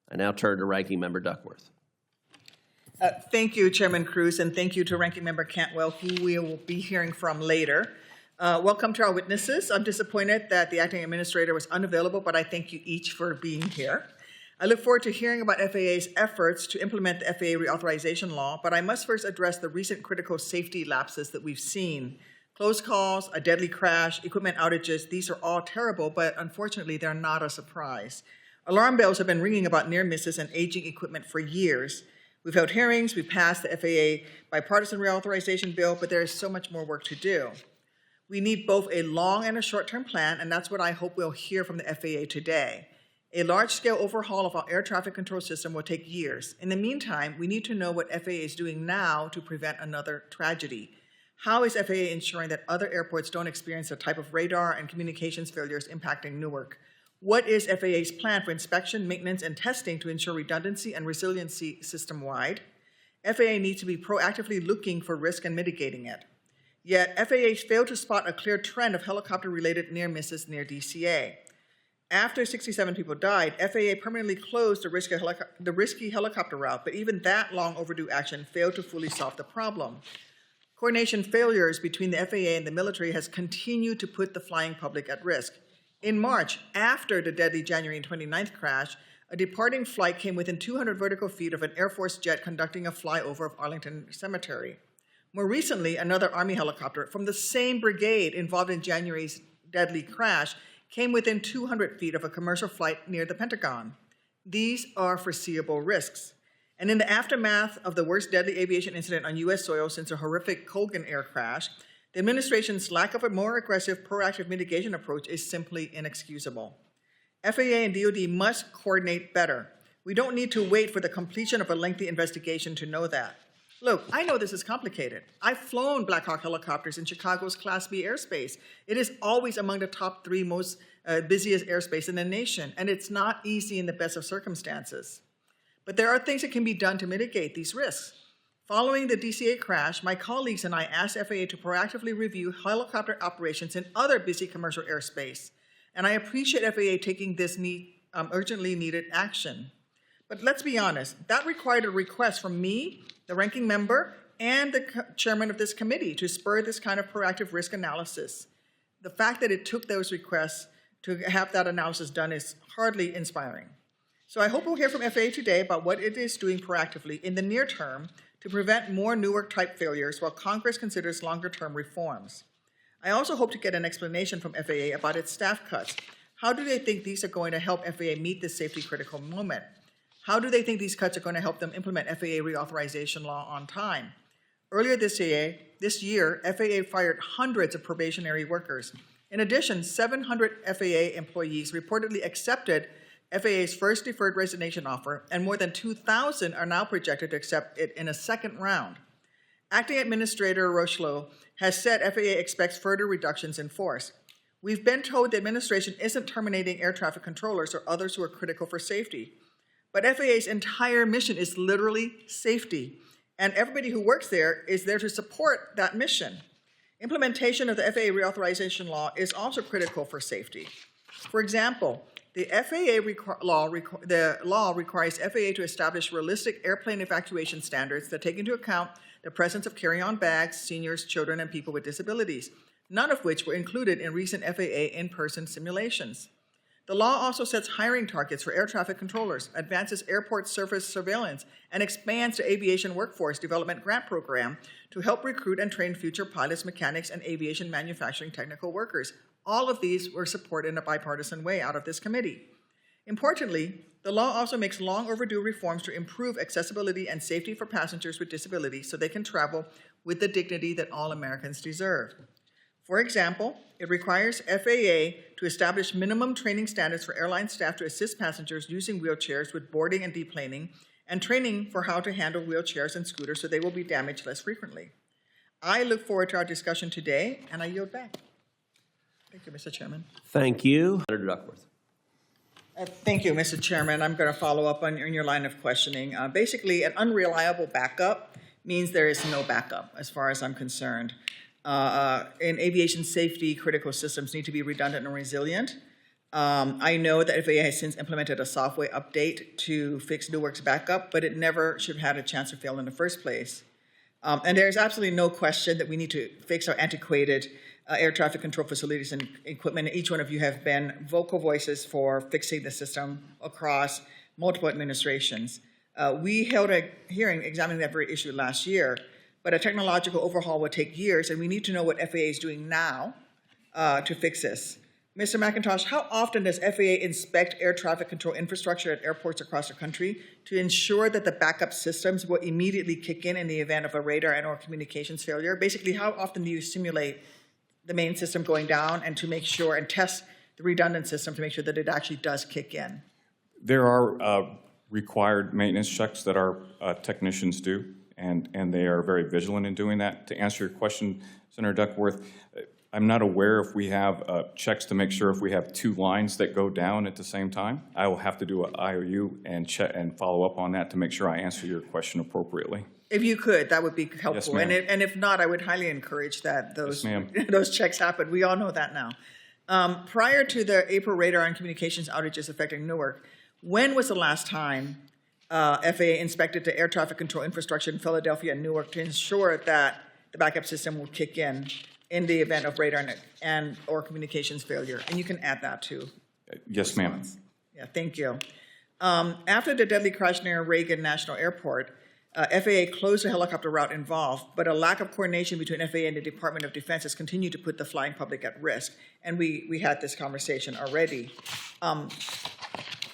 I now turn to Ranking Member Duckworth. Thank you, Chairman Cruz, and thank you to Ranking Member Cantwell, who we will be hearing from later. Welcome to our witnesses. I'm disappointed that the acting administrator was unavailable, but I thank you each for being here. I look forward to hearing about FAA's efforts to implement the FAA reauthorization law, but I must first address the recent critical safety lapses that we've seen. Close calls, a deadly crash, equipment outages, these are all terrible, but unfortunately, they're not a surprise. Alarm bells have been ringing about near misses and aging equipment for years. We've held hearings, we've passed the FAA bipartisan reauthorization bill, but there is so much more work to do. We need both a long and a short-term plan, and that's what I hope we'll hear from the FAA today. A large-scale overhaul of our air traffic control system will take years. In the meantime, we need to know what FAA is doing now to prevent another tragedy. How is FAA ensuring that other airports don't experience the type of radar and communications failures impacting Newark? What is FAA's plan for inspection, maintenance, and testing to ensure redundancy and resiliency system-wide? FAA needs to be proactively looking for risk and mitigating it. Yet, FAA failed to spot a clear trend of helicopter-related near misses near DCA. After 67 people died, FAA permanently closed the risky helicopter route, but even that long overdue action failed to fully solve the problem. Coordination failures between the FAA and the military has continued to put the flying public at risk. In March, after the deadly January 29th crash, a departing flight came within 200 vertical feet of an Air Force jet conducting a flyover of Arlington Cemetery. More recently, another Army helicopter from the same brigade involved in January's deadly crash came within 200 feet of a commercial flight near the Pentagon. These are foreseeable risks. And in the aftermath of the worst deadly aviation incident on U.S. soil since a horrific Colgan air crash, the administration's lack of a more aggressive, proactive mitigation approach is simply inexcusable. FAA and DoD must coordinate better. We don't need to wait for the completion of a lengthy investigation to know that. Look, I know this is complicated. I've flown Black Hawk helicopters in Chicago's Class B airspace. It is always among the top 3 most busiest airspace in the nation, and it's not easy in the best of circumstances. But there are things that can be done to mitigate these risks. Following the DCA crash, my colleagues and I asked FAA to proactively review helicopter operations in other busy commercial airspace, and I appreciate FAA taking this urgently needed action. But let's be honest, that required a request from me, the ranking member, and the chairman of this committee to spur this kind of proactive risk analysis. The fact that it took those requests to have that analysis done is hardly inspiring. So I hope we'll hear from FAA today about what it is doing proactively in the near term to prevent more Newark-type failures while Congress considers longer-term reforms. I also hope to get an explanation from FAA about its staff cuts. How do they think these are going to help FAA meet this safety-critical moment? How do they think these cuts are going to help them implement FAA reauthorization law on time? Earlier this year, FAA fired hundreds of probationary workers. In addition, 700 FAA employees reportedly accepted FAA's first deferred resignation offer, and more than 2,000 are now projected to accept it in a second round. Acting Administrator Rocheleau has said FAA expects further reductions in force. We've been told the administration isn't terminating air traffic controllers or others who are critical for safety. But FAA's entire mission is literally safety, and everybody who works there is there to support that mission. Implementation of the FAA reauthorization law is also critical for safety. For example, the FAA law requires FAA to establish realistic airplane evacuation standards that take into account the presence of carry-on bags, seniors, children, and people with disabilities, none of which were included in recent FAA in-person simulations. The law also sets hiring targets for air traffic controllers, advances airport surface surveillance, and expands the Aviation Workforce Development Grant Program to help recruit and train future pilots, mechanics, and aviation manufacturing technical workers. All of these were supported in a bipartisan way out of this committee. Importantly, the law also makes long overdue reforms to improve accessibility and safety for passengers with disabilities so they can travel with the dignity that all Americans deserve. For example, it requires FAA to establish minimum training standards for airline staff to assist passengers using wheelchairs with boarding and deplaning, and training for how to handle wheelchairs and scooters so they will be damaged less frequently. I look forward to our discussion today, and I yield back. Thank you, Mr. Chairman. Thank you. Senator Duckworth. Thank you, Mr. Chairman. I'm going to follow up on your line of questioning. Basically, an unreliable backup means there is no backup, as far as I'm concerned. In aviation safety, critical systems need to be redundant and resilient. I know that FAA has since implemented a software update to fix Newark's backup, but it never should have had a chance to fail in the first place. And there's absolutely no question that we need to fix our antiquated air traffic control facilities and equipment. Each one of you have been vocal voices for fixing the system across multiple administrations. We held a hearing examining that very issue last year, but a technological overhaul would take years, and we need to know what FAA is doing now to fix this. Mr. McIntosh, how often does FAA inspect air traffic control infrastructure at airports across the country to ensure that the backup systems will immediately kick in the event of a radar and or communications failure? Basically, how often do you simulate the main system going down and to make sure and test the redundant system to make sure that it actually does kick in? There are required maintenance checks that our technicians do, and they are very vigilant in doing that. To answer your question, Senator Duckworth, I'm not aware if we have checks to make sure if we have two lines that go down at the same time. I will have to do an IOU and check and follow up on that to make sure I answer your question appropriately. If you could, that would be helpful. Yes, and if not, I would highly encourage that those checks happen. We all know that now. Prior to the April radar and communications outages affecting Newark, when was the last time FAA inspected the air traffic control infrastructure in Philadelphia and Newark to ensure that the backup system will kick in the event of radar and or communications failure? And you can add that too. Yes, ma'am. Yeah, thank you. After the deadly crash near Reagan National Airport, FAA closed the helicopter route involved, but a lack of coordination between FAA and the Department of Defense has continued to put the flying public at risk. And we had this conversation already.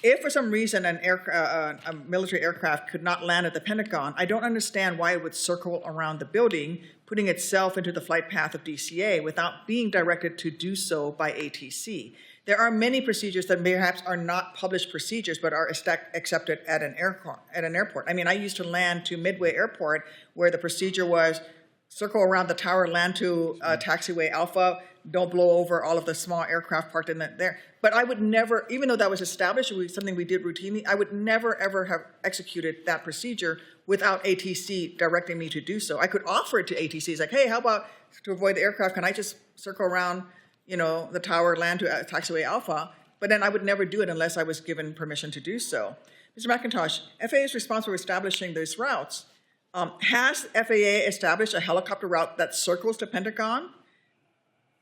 If for some reason a military aircraft could not land at the Pentagon, I don't understand why it would circle around the building, putting itself into the flight path of DCA without being directed to do so by ATC. There are many procedures that perhaps are not published procedures, but are accepted at an airport. I mean, I used to land to Midway Airport, where the procedure was circle around the tower, land to taxiway Alpha, don't blow over all of the small aircraft parked in there. But I would never, even though that was established, it was something we did routinely, I would never ever have executed that procedure without ATC directing me to do so. I could offer it to ATC, it's like, hey, how about to avoid the aircraft, can I just circle around, the tower, land to taxiway Alpha? But then I would never do it unless I was given permission to do so. Mr. McIntosh, FAA is responsible for establishing those routes. Has FAA established a helicopter route that circles the Pentagon?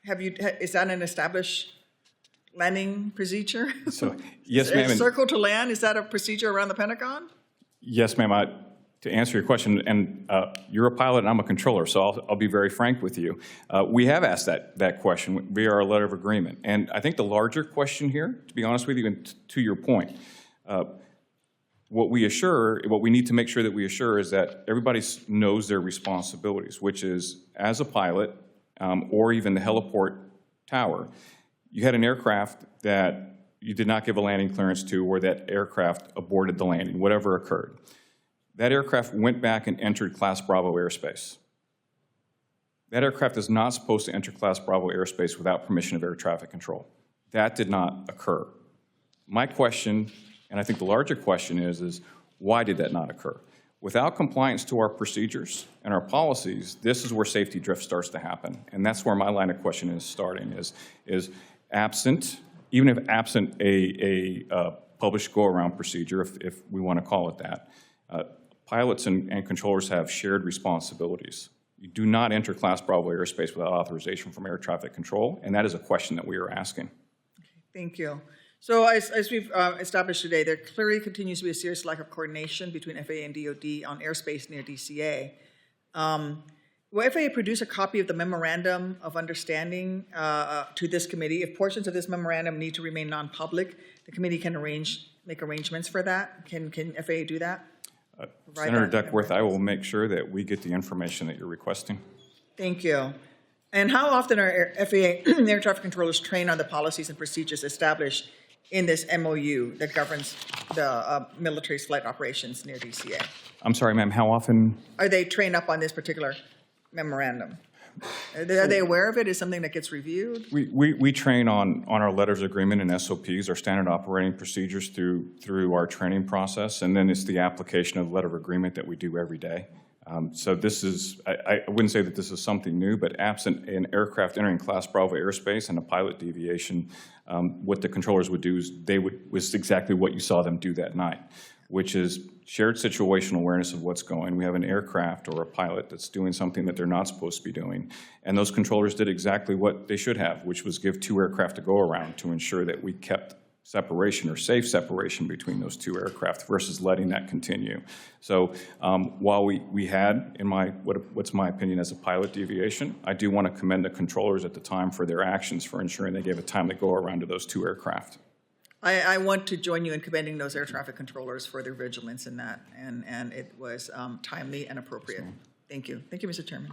Is that an established landing procedure? So, yes, ma'am. Circle to land, is that a procedure around the Pentagon? Yes, ma'am. To answer your question, and you're a pilot and I'm a controller, so I'll be very frank with you. We have asked that question via our letter of agreement. And I think the larger question here, to be honest with you, and to your point, what we need to make sure that we assure is that everybody knows their responsibilities, which is as a pilot or even the heliport tower, you had an aircraft that you did not give a landing clearance to, or that aircraft aborted the landing, whatever occurred. That aircraft went back and entered Class Bravo airspace. That aircraft is not supposed to enter Class Bravo airspace without permission of air traffic control. That did not occur. My question, and I think the larger question is why did that not occur? Without compliance to our procedures and our policies, this is where safety drift starts to happen. And that's where my line of question is starting, is absent, even if absent a published go-around procedure, if we want to call it that, pilots and controllers have shared responsibilities. You do not enter Class Bravo airspace without authorization from air traffic control, and that is a question that we are asking. Thank you. So as we've established today, there clearly continues to be a serious lack of coordination between FAA and DoD on airspace near DCA. Will FAA produce a copy of the Memorandum of Understanding to this committee? If portions of this memorandum need to remain non-public, the committee can make arrangements for that. Can FAA do that? Senator Duckworth, I will make sure that we get the information that you're requesting. Thank you. And how often are FAA air traffic controllers trained on the policies and procedures established in this MOU that governs the military's flight operations near DCA? I'm sorry, ma'am, how often? Are they trained up on this particular memorandum? Are they aware of it? Is something that gets reviewed? We train on our letters of agreement and SOPs, our standard operating procedures through our training process, and then it's the application of letter of agreement that we do every day. So this is, I wouldn't say that this is something new, but absent an aircraft entering Class Bravo airspace and a pilot deviation, what the controllers would do is was exactly what you saw them do that night, which is shared situational awareness of what's going. We have an aircraft or a pilot that's doing something that they're not supposed to be doing, and those controllers did exactly what they should have, which was give 2 aircraft to go around to ensure that we kept separation or safe separation between those 2 aircraft versus letting that continue. So while we had, in what's my opinion as a pilot deviation, I do want to commend the controllers at the time for their actions for ensuring they gave a timely go around to those 2 aircraft. I want to join you in commending those air traffic controllers for their vigilance in that, and it was timely and appropriate. Thank you. Thank you, Mr. Chairman.